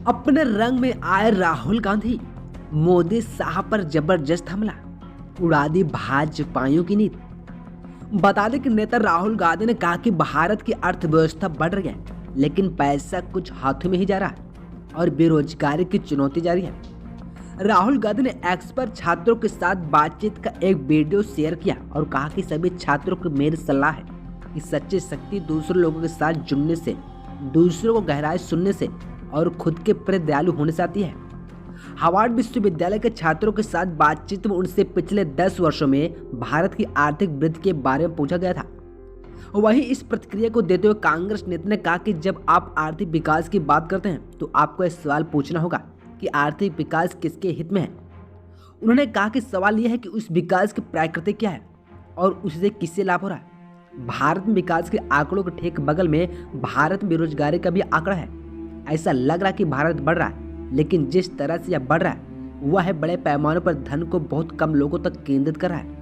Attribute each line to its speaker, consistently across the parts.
Speaker 1: अपने रंग में आए राहुल गांधी, मोदी साहब पर जबरदस्त हमला, उड़ा दी भाजपाइयों की नींद। बता दें कि नेता राहुल गांधी ने कहा कि भारत की अर्थव्यवस्था बढ़ रही है, लेकिन पैसा कुछ हाथों में ही जा रहा है और बेरोजगारी की चुनौती जारी है। राहुल गांधी ने एक्स पर छात्रों के साथ बातचीत का एक वीडियो शेयर किया और कहा कि सभी छात्रों को मेरी सलाह है कि सच्ची शक्ति दूसरे लोगों के साथ जुड़ने से, दूसरों को गहराई सुनने से और खुद के प्रति दयालु होने से आती है। हार्वर्ड विश्वविद्यालय के छात्रों के साथ बातचीत में उनसे पिछले 10 वर्षों में भारत की आर्थिक वृद्धि के बारे में पूछा गया था। वहीं इस प्रतिक्रिया को देते हुए कांग्रेस नेता ने कहा कि जब आप आर्थिक विकास की बात करते हैं तो आपको यह सवाल पूछना होगा कि आर्थिक विकास किसके हित में है। उन्होंने कहा कि सवाल यह है कि उस विकास की प्रकृति क्या है और उससे किससे लाभ हो रहा है। भारत में विकास के आंकड़ों के ठीक बगल में भारत में बेरोजगारी का भी आंकड़ा है। ऐसा लग रहा है कि भारत बढ़ रहा है, लेकिन जिस तरह से यह बढ़ रहा है वह है बड़े पैमाने पर धन को बहुत कम लोगों तक केंद्रित कर रहा है।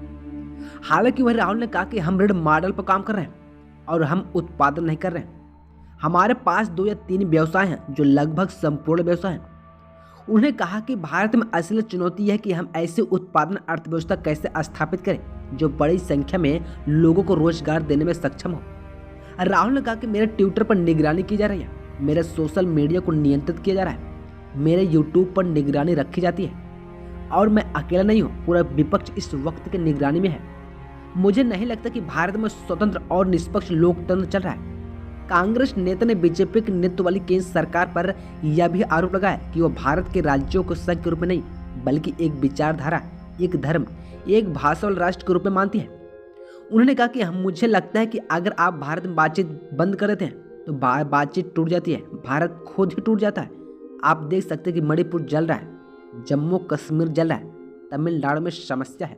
Speaker 1: हालांकि वह राहुल ने कहा कि हम ऋण मॉडल पर काम कर रहे हैं और हम उत्पादन नहीं कर रहे हैं। हमारे पास 2 या 3 व्यवसाय हैं जो लगभग संपूर्ण व्यवसाय हैं। उन्होंने कहा कि भारत में असली चुनौती है कि हम ऐसे उत्पादन अर्थव्यवस्था कैसे स्थापित करें जो बड़ी संख्या में लोगों को रोजगार देने में सक्षम हो। राहुल ने कहा कि मेरे ट्विटर पर निगरानी की जा रही है, मेरे सोशल मीडिया को नियंत्रित किया जा रहा है, मेरे यूट्यूब पर निगरानी रखी जाती है और मैं अकेला नहीं हूँ, पूरा विपक्ष इस वक्त की निगरानी में है। मुझे नहीं लगता कि भारत में स्वतंत्र और निष्पक्ष लोकतंत्र चल रहा है। कांग्रेस नेता ने बीजेपी के नेतृत्व वाली केंद्र सरकार पर यह भी आरोप लगाया कि वह भारत के राज्यों को संघ के रूप में नहीं बल्कि एक विचारधारा, एक धर्म, एक भाषा वाले राष्ट्र के रूप में मानती है। उन्होंने कहा कि मुझे लगता है कि अगर आप भारत में बातचीत बंद कर देते हैं तो बातचीत टूट जाती है, भारत खुद ही टूट जाता है। आप देख सकते हैं कि मणिपुर जल रहा है, जम्मू कश्मीर जल रहा है, तमिलनाडु में समस्या है।